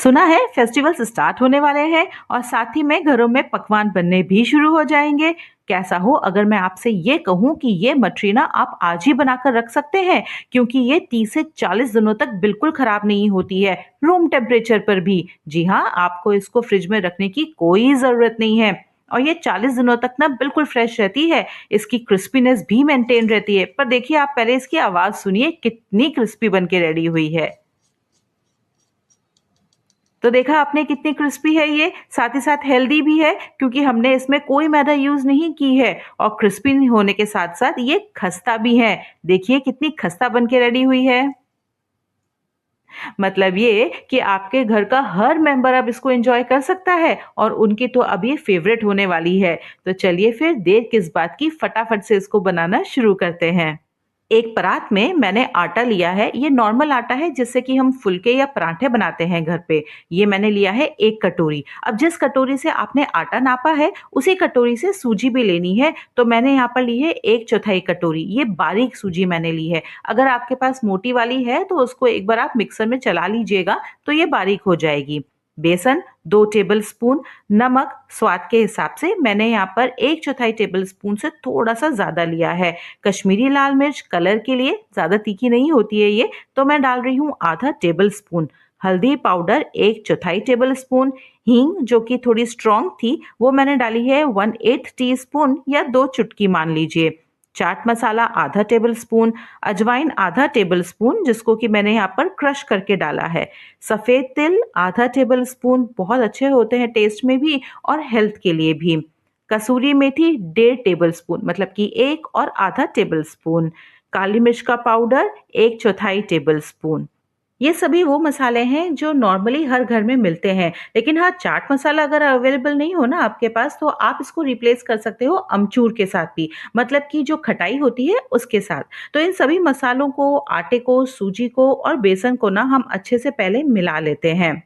सुना है festivals start होने वाले हैं और साथ ही में घरों में पकवान बनने भी शुरू हो जाएंगे। कैसा हो अगर मैं आपसे ये कहूँ कि ये मटरी ना आप आज ही बनाकर रख सकते हैं, क्योंकि ये 30 से 40 दिनों तक बिल्कुल खराब नहीं होती है, रूम टेम्परेचर पर भी। जी हाँ, आपको इसको फ्रिज में रखने की कोई जरूरत नहीं है और ये 40 दिनों तक ना बिल्कुल फ्रेश रहती है। इसकी क्रिस्पीनेस भी मेंटेन रहती है। पर देखिए, आप पहले इसकी आवाज सुनिए, कितनी क्रिस्पी बन के रेडी हुई है। तो देखा आपने कितनी क्रिस्पी है ये, साथ ही साथ हेल्दी भी है क्योंकि हमने इसमें कोई मैदा यूज नहीं की है और क्रिस्पी होने के साथ साथ ये खस्ता भी है। देखिए कितनी खस्ता बन के रेडी हुई है। मतलब ये कि आपके घर का हर मेंबर अब इसको एंजॉय कर सकता है और उनकी तो अब ये फेवरेट होने वाली है। तो चलिए फिर देर किस बात की, फटाफट से इसको बनाना शुरू करते हैं। एक परात में मैंने आटा लिया है। ये नॉर्मल आटा है जिससे कि हम फुलके या पराठे बनाते हैं घर पे। ये मैंने लिया है 1 कटोरी। अब जिस कटोरी से आपने आटा नापा है उसी कटोरी से सूजी भी लेनी है। तो मैंने यहाँ पर ली है 1/4 कटोरी। ये बारीक सूजी मैंने ली है। अगर आपके पास मोटी वाली है तो उसको एक बार आप मिक्सर में चला लीजिएगा तो ये बारीक हो जाएगी। बेसन 2 टेबल स्पून, नमक स्वाद के हिसाब से मैंने यहाँ पर 1/4 टेबल स्पून से थोड़ा सा ज्यादा लिया है। कश्मीरी लाल मिर्च कलर के लिए, ज्यादा तीखी नहीं होती है ये, तो मैं डाल रही हूँ आधा टेबल स्पून। हल्दी पाउडर 1/4 टेबल स्पून। हींग जो कि थोड़ी स्ट्रॉन्ग थी वो मैंने डाली है 1/8 टीस्पून या 2 चुटकी मान लीजिए। चाट मसाला आधा टेबल स्पून। अजवाइन आधा टेबल स्पून जिसको कि मैंने यहाँ पर क्रश करके डाला है। सफेद तिल आधा टेबल स्पून, बहुत अच्छे होते हैं टेस्ट में भी और हेल्थ के लिए भी। कसूरी मेथी 1.5 टेबल स्पून, मतलब कि 1 और आधा टेबल स्पून। काली मिर्च का पाउडर 1/4 टेबल स्पून। ये सभी वो मसाले हैं जो नॉर्मली हर घर में मिलते हैं। लेकिन हाँ, चाट मसाला अगर अवेलेबल नहीं हो ना आपके पास तो आप इसको रिप्लेस कर सकते हो अमचूर के साथ भी, मतलब कि जो खटाई होती है उसके साथ। तो इन सभी मसालों को, आटे को, सूजी को और बेसन को ना हम अच्छे से पहले मिला लेते हैं।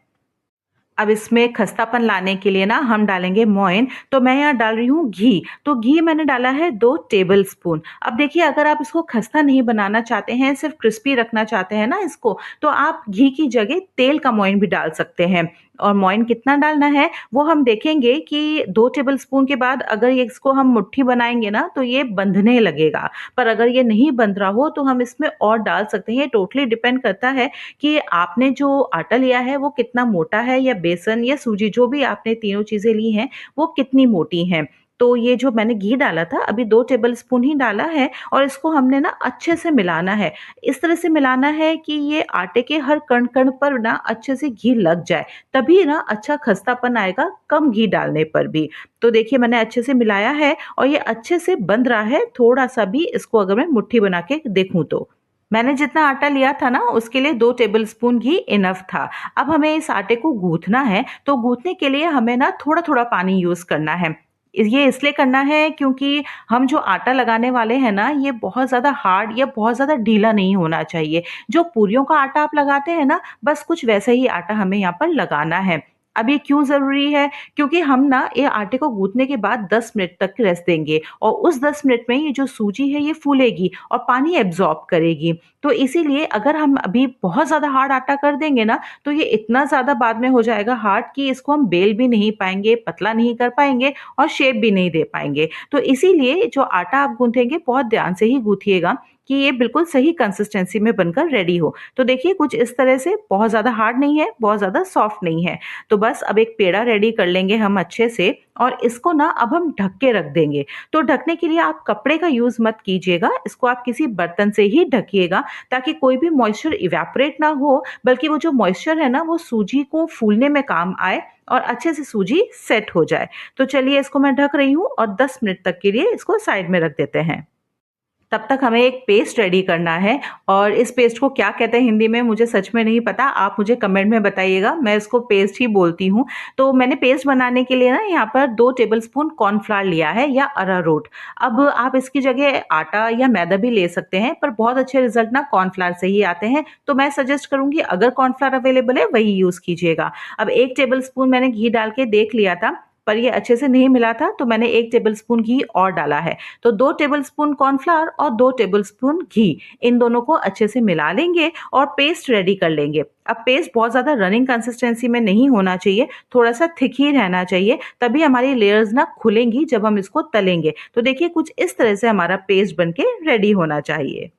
अब इसमें खस्तापन लाने के लिए ना हम डालेंगे मोइन। तो मैं यहाँ डाल रही हूँ घी। तो घी मैंने डाला है 2 टेबल स्पून। अब देखिए, अगर आप इसको खस्ता नहीं बनाना चाहते हैं, सिर्फ क्रिस्पी रखना चाहते हैं ना इसको, तो आप घी की जगह तेल का मोइन भी डाल सकते हैं। और मोइन कितना डालना है वो हम देखेंगे कि 2 टेबल स्पून के बाद अगर ये इसको हम मुट्ठी बनाएंगे ना तो ये बंधने लगेगा। पर अगर ये नहीं बंध रहा हो तो हम इसमें और डाल सकते हैं। ये टोटली डिपेंड करता है कि आपने जो आटा लिया है वो कितना मोटा है, या बेसन या सूजी, जो भी आपने तीनों चीजें ली हैं वो कितनी मोटी हैं। तो ये जो मैंने घी डाला था अभी 2 टेबल स्पून ही डाला है और इसको हमने ना अच्छे से मिलाना है। इस तरह से मिलाना है कि ये आटे के हर कण कण पर ना अच्छे से घी लग जाए, तभी ना अच्छा खस्तापन आएगा कम घी डालने पर भी। तो देखिए मैंने अच्छे से मिलाया है और ये अच्छे से बंध रहा है। थोड़ा सा भी इसको अगर मैं मुट्ठी बना के देखूं तो मैंने जितना आटा लिया था ना उसके लिए 2 टेबल स्पून घी इनफ था। अब हमें इस आटे को गूंथना है। तो गूंथने के लिए हमें ना थोड़ा थोड़ा पानी यूज करना है। ये इसलिए करना है क्योंकि हम जो आटा लगाने वाले हैं ना ये बहुत ज्यादा हार्ड या बहुत ज्यादा ढीला नहीं होना चाहिए। जो पूरियों का आटा आप लगाते हैं ना, बस कुछ वैसे ही आटा हमें यहाँ पर लगाना है। अब ये क्यों जरूरी है? क्योंकि हम ना ये आटे को गूंथने के बाद 10 मिनट तक रेस्ट देंगे और उस 10 मिनट में ये जो सूजी है ये फूलेगी और पानी एब्जॉर्ब करेगी। तो इसीलिए अगर हम अभी बहुत ज्यादा हार्ड आटा कर देंगे ना तो ये इतना ज्यादा बाद में हो जाएगा हार्ड कि इसको हम बेल भी नहीं पाएंगे, पतला नहीं कर पाएंगे और शेप भी नहीं दे पाएंगे। तो इसीलिए जो आटा आप गूंथेंगे बहुत ध्यान से ही गूंथिएगा कि ये बिल्कुल सही कंसिस्टेंसी में बनकर रेडी हो। तो देखिए कुछ इस तरह से, बहुत ज्यादा हार्ड नहीं है, बहुत ज्यादा सॉफ्ट नहीं है। तो बस अब एक पेड़ा रेडी कर लेंगे हम अच्छे से और इसको ना अब हम ढक के रख देंगे। तो ढकने के लिए आप कपड़े का यूज मत कीजिएगा, इसको आप किसी बर्तन से ही ढकिएगा ताकि कोई भी मॉइस्चर इवेपोरेट ना हो, बल्कि वो जो मॉइस्चर है ना वो सूजी को फूलने में काम आए और अच्छे से सूजी सेट हो जाए। तो चलिए इसको मैं ढक रही हूँ और 10 मिनट तक के लिए इसको साइड में रख देते हैं। तब तक हमें एक पेस्ट रेडी करना है और इस पेस्ट को क्या कहते हैं हिंदी में मुझे सच में नहीं पता, आप मुझे कमेंट में बताइएगा। मैं इसको पेस्ट ही बोलती हूँ। तो मैंने पेस्ट बनाने के लिए ना यहाँ पर 2 टेबल स्पून कॉर्नफ्लावर लिया है या अरारोट। अब आप इसकी जगह आटा या मैदा भी ले सकते हैं, पर बहुत अच्छे रिजल्ट ना कॉर्नफ्लावर से ही आते हैं। तो मैं सजेस्ट करूंगी अगर कॉर्नफ्लावर अवेलेबल है वही यूज कीजिएगा। अब 1 टेबल स्पून मैंने घी डाल के देख लिया था। पर ये अच्छे से नहीं मिला था, तो मैंने 1 टेबलस्पून घी और डाला है। तो 2 टेबलस्पून कॉर्नफ्लावर और 2 टेबलस्पून घी, इन दोनों को अच्छे से मिला लेंगे और पेस्ट रेडी कर लेंगे। अब पेस्ट बहुत ज़्यादा रनिंग कंसिस्टेंसी में नहीं होना चाहिए, थोड़ा-सा थिक ही रहना चाहिए, तभी हमारी लेयर्स ना खुलेंगी जब हम इसको तलेंगे। तो देखिए कुछ इस तरह से हमारा पेस्ट बनके रेडी होना चाहिए।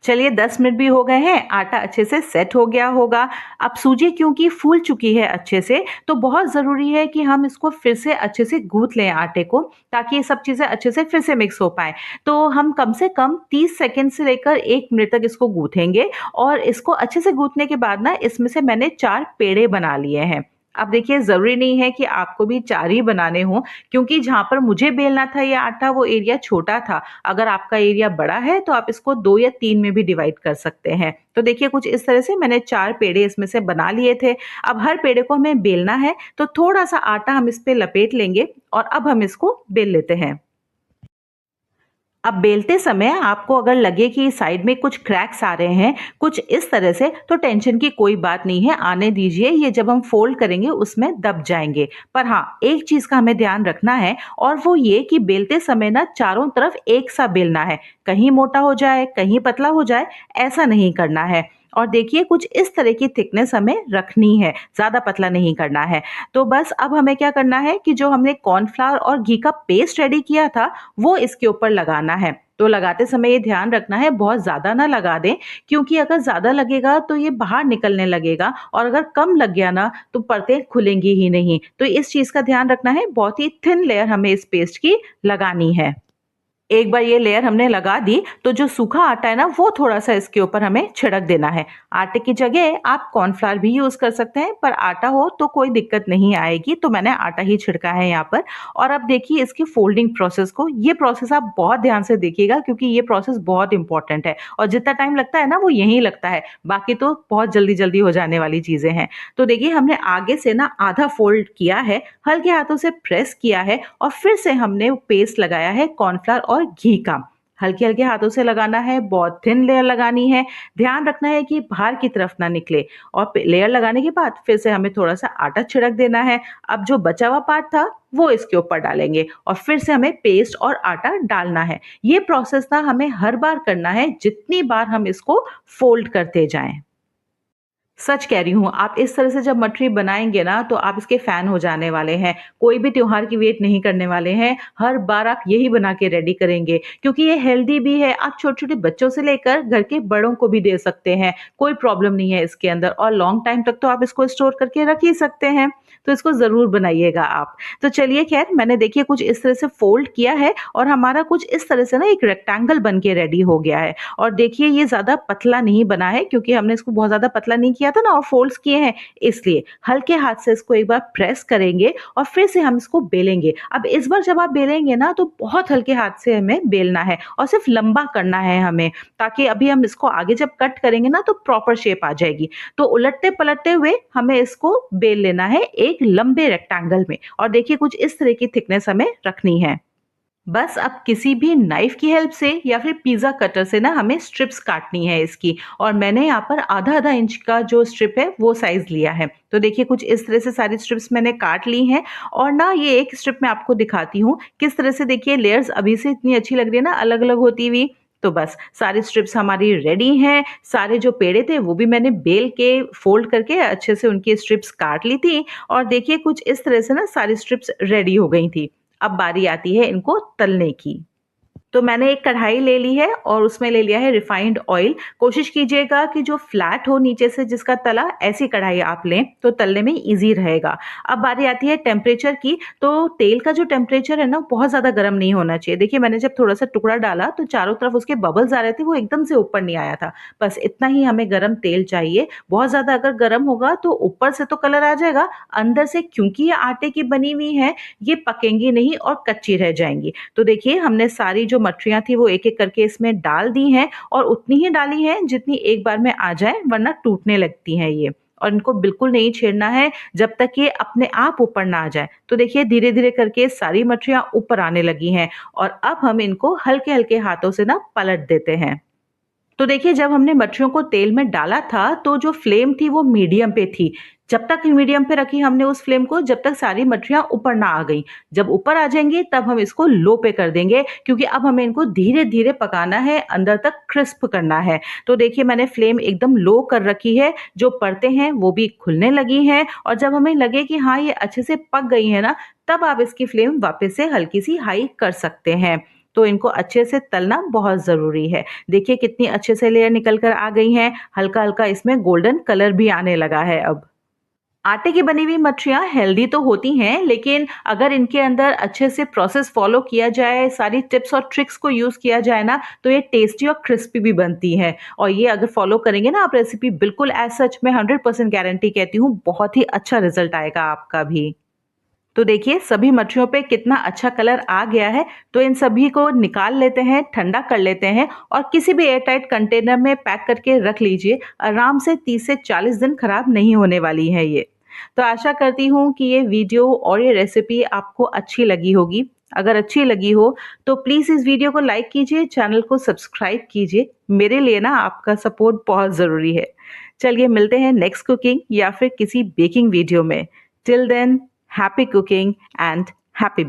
चलिए 10 मिनट भी हो गए हैं, आटा अच्छे से सेट हो गया होगा। अब सूजी क्योंकि फूल चुकी है अच्छे से, तो बहुत ज़रूरी है कि हम इसको फिर से अच्छे से गूँथ लें आटे को, ताकि ये सब चीज़ें अच्छे से फिर से मिक्स हो पाएँ। तो हम कम से कम 30 सेकंड से लेकर 1 मिनट तक इसको गूँथेंगे और इसको अच्छे से गूँथने के बाद ना इसमें से मैंने 4 पेड़े बना लिए हैं। अब देखिए ज़रूरी नहीं है कि आपको भी 4 ही बनाने हों, क्योंकि जहाँ पर मुझे बेलना था ये आटा वो एरिया छोटा था। अगर आपका एरिया बड़ा है तो आप इसको 2 या 3 में भी डिवाइड कर सकते हैं। तो देखिए कुछ इस तरह से मैंने 4 पेड़े इसमें से बना लिए थे। अब हर पेड़े को हमें बेलना है, तो थोड़ा-सा आटा हम इस पे लपेट लेंगे और अब हम इसको बेल लेते हैं। अब बेलते समय आपको अगर लगे कि साइड में कुछ क्रैक्स आ रहे हैं, कुछ इस तरह से, तो टेंशन की कोई बात नहीं है, आने दीजिए, ये जब हम फोल्ड करेंगे उसमें दब जाएंगे। पर हाँ, एक चीज़ का हमें ध्यान रखना है और वो ये कि बेलते समय ना चारों तरफ एक सा बेलना है, कहीं मोटा हो जाए, कहीं पतला हो जाए, ऐसा नहीं करना है। और देखिए कुछ इस तरह की थिकनेस हमें रखनी है, ज़्यादा पतला नहीं करना है। तो बस अब हमें क्या करना है कि जो हमने कॉर्नफ्लावर और घी का पेस्ट रेडी किया था, वो इसके ऊपर लगाना है। तो लगाते समय ये ध्यान रखना है बहुत ज़्यादा ना लगा दें, क्योंकि अगर ज़्यादा लगेगा तो ये बाहर निकलने लगेगा और अगर कम लग गया ना तो परतें खुलेंगी ही नहीं। तो इस चीज़ का ध्यान रखना है, बहुत ही थिन लेयर हमें इस पेस्ट की लगानी है। एक बार ये लेयर हमने लगा दी तो जो सूखा आटा है ना वो थोड़ा-सा इसके ऊपर हमें छिड़क देना है। आटे की जगह आप कॉर्नफ्लावर भी यूज़ कर सकते हैं, पर आटा हो तो कोई दिक्कत नहीं आएगी, तो मैंने आटा ही छिड़का है यहाँ पर। और अब देखिए इसकी फोल्डिंग प्रोसेस को, ये प्रोसेस आप बहुत ध्यान से देखिएगा क्योंकि ये प्रोसेस बहुत इंपॉर्टेंट है और जितना टाइम लगता है ना वो यहीं लगता है, बाकी तो बहुत जल्दी-जल्दी हो जाने वाली चीज़ें हैं। तो देखिए हमने आगे से ना आधा फोल्ड किया है, हल्के हाथों से प्रेस किया है और फिर से हमने पेस्ट लगाया है कॉर्नफ्लावर और घी का। हल्के-हल्के हाथों से लगाना है, बहुत थिन लेयर लगानी है, ध्यान रखना है कि बाहर की तरफ ना निकले और लेयर लगाने के बाद फिर से हमें थोड़ा-सा आटा छिड़क देना है। अब जो बचा हुआ पार्ट था वो इसके ऊपर डालेंगे और फिर से हमें पेस्ट और आटा डालना है। ये प्रोसेस ना हमें हर बार करना है, जितनी बार हम इसको फोल्ड करते जाएँ। सच कह रही हूँ, आप इस तरह से जब मठरी बनाएँगे ना, तो आप इसके फ़ैन हो जाने वाले हैं। कोई भी त्योहार की वेट नहीं करने वाले हैं, हर बार आप यही बना के रेडी करेंगे, क्योंकि ये हेल्दी भी है। आप छोटे-छोटे बच्चों से लेकर घर के बड़ों को भी दे सकते हैं, कोई प्रॉब्लम नहीं है इसके अंदर और लॉन्ग टाइम तक तो आप इसको स्टोर करके रख ही सकते हैं। तो इसको ज़रूर बनाइएगा आप। तो चलिए ख़ैर, मैंने देखिए कुछ इस तरह से फ़ोल्ड किया है और हमारा कुछ इस तरह से ना एक रेक्टेंगल बन के रेडी हो गया है। और देखिए ये ज़्यादा पतला नहीं बना है, क्योंकि हमने इसको बहुत ज़्यादा पतला नहीं किया था ना और फ़ोल्ड्स किए हैं, इसलिए। हल्के हाथ से इसको एक बार प्रेस करेंगे और फिर से हम इसको बेलेंगे। अब इस बार जब आप बेलेंगे ना तो बहुत हल्के हाथ से हमें बेलना है और सिर्फ़ लंबा करना है हमें, ताकि अभी हम इसको आगे जब कट करेंगे ना तो प्रॉपर शेप आ जाएगी। तो उलटते-पलटते हुए हमें इसको बेल लेना है एक लंबे रेक्टेंगल में और देखिए कुछ इस तरह की थिकनेस हमें रखनी है। बस अब किसी भी नाइफ की हेल्प से या फिर पिज़्ज़ा कटर से ना हमें स्ट्रिप्स काटनी है इसकी, और मैंने यहाँ पर आधा-आधा इंच का जो स्ट्रिप है वो साइज़ लिया है। तो देखिए कुछ इस तरह से सारी स्ट्रिप्स मैंने काट ली हैं और ना ये एक स्ट्रिप मैं आपको दिखाती हूँ किस तरह से, देखिए लेयर्स अभी से इतनी अच्छी लग रही है ना अलग-अलग होती हुई। तो बस सारी स्ट्रिप्स हमारी रेडी हैं। सारे जो पेड़े थे वो भी मैंने बेल के फ़ोल्ड करके अच्छे से उनकी स्ट्रिप्स काट ली थी और देखिए कुछ इस तरह से ना सारी स्ट्रिप्स रेडी हो गई थी। अब बारी आती है इनको तलने की। तो मैंने एक कढ़ाई ले ली है और उसमें ले लिया है रिफाइंड ऑयल। कोशिश कीजिएगा कि जो फ्लैट हो नीचे से जिसका तला, ऐसी कढ़ाई आप लें तो तलने में ईज़ी रहेगा। अब बारी आती है टेम्परेचर की, तो तेल का जो टेम्परेचर है ना बहुत ज़्यादा गर्म नहीं होना चाहिए। देखिए मैंने जब थोड़ा-सा टुकड़ा डाला तो चारों तरफ उसके बबल्स आ रहे थे, वो एकदम से ऊपर नहीं आया था। बस इतना ही हमें गरम तेल चाहिए। बहुत ज़्यादा अगर गरम होगा तो ऊपर से तो कलर आ जाएगा, अंदर से क्योंकि ये आटे की बनी हुई है, ये पकेंगी नहीं और कच्ची रह जाएँगी। तो देखिए हमने सारी जो मठरियाँ थी वो एक-एक करके इसमें डाल दी हैं और उतनी ही डाली हैं जितनी एक बार में आ जाए, वरना टूटने लगती हैं ये। और इनको बिल्कुल नहीं छेड़ना है जब तक ये अपने आप ऊपर ना आ जाए। तो देखिए धीरे-धीरे करके सारी मठरियाँ ऊपर आने लगी हैं और अब हम इनको हल्के-हल्के हाथों से ना पलट देते हैं। तो देखिए जब हमने मच्छियों को तेल में डाला था तो जो फ्लेम थी वो मीडियम पे थी। जब तक मीडियम पे रखी हमने उस फ्लेम को, जब तक सारी मठरियाँ ऊपर ना आ गई। जब ऊपर आ जाएँगी तब हम इसको लो पे कर देंगे, क्योंकि अब हमें इनको धीरे-धीरे पकाना है, अंदर तक क्रिस्प करना है। तो देखिए मैंने फ्लेम एकदम लो कर रखी है, जो परतें हैं वो भी खुलने लगी हैं और जब हमें लगे कि हाँ, ये अच्छे से पक गई है ना, तब आप इसकी फ्लेम वापस से हल्की-सी हाई कर सकते हैं। तो इनको अच्छे से तलना बहुत ज़रूरी है। देखिए कितनी अच्छे से लेयर निकल कर आ गई हैं, हल्का-हल्का इसमें गोल्डन कलर भी आने लगा है अब। आटे की बनी हुई मठरियाँ हेल्दी तो होती हैं, लेकिन अगर इनके अंदर अच्छे से प्रोसेस फ़ॉलो किया जाए, सारी टिप्स और ट्रिक्स को यूज़ किया जाए ना, तो ये टेस्टी और क्रिस्पी भी बनती हैं। और ये अगर फ़ॉलो करेंगे ना आप रेसिपी, बिल्कुल एज़ सच मैं 100% गारंटी कहती हूँ, बहुत ही अच्छा रिज़ल्ट आएगा आपका भी। तो देखिए सभी मठरियों पे कितना अच्छा कलर आ गया है, तो इन सभी को निकाल लेते हैं, ठंडा कर लेते हैं और किसी भी एयर टाइट कंटेनर में पैक करके रख लीजिए। आराम से 30 से 40 दिन खराब नहीं होने वाली है ये। तो आशा करती हूँ कि ये वीडियो और ये रेसिपी आपको अच्छी लगी होगी। अगर अच्छी लगी हो तो प्लीज़ इस वीडियो को लाइक कीजिए, चैनल को सब्सक्राइब कीजिए। मेरे लिए ना आपका सपोर्ट बहुत ज़रूरी है। चलिए मिलते हैं नेक्स्ट कुकिंग या फिर किसी बेकिंग वीडियो में। Till then, happy cooking and happy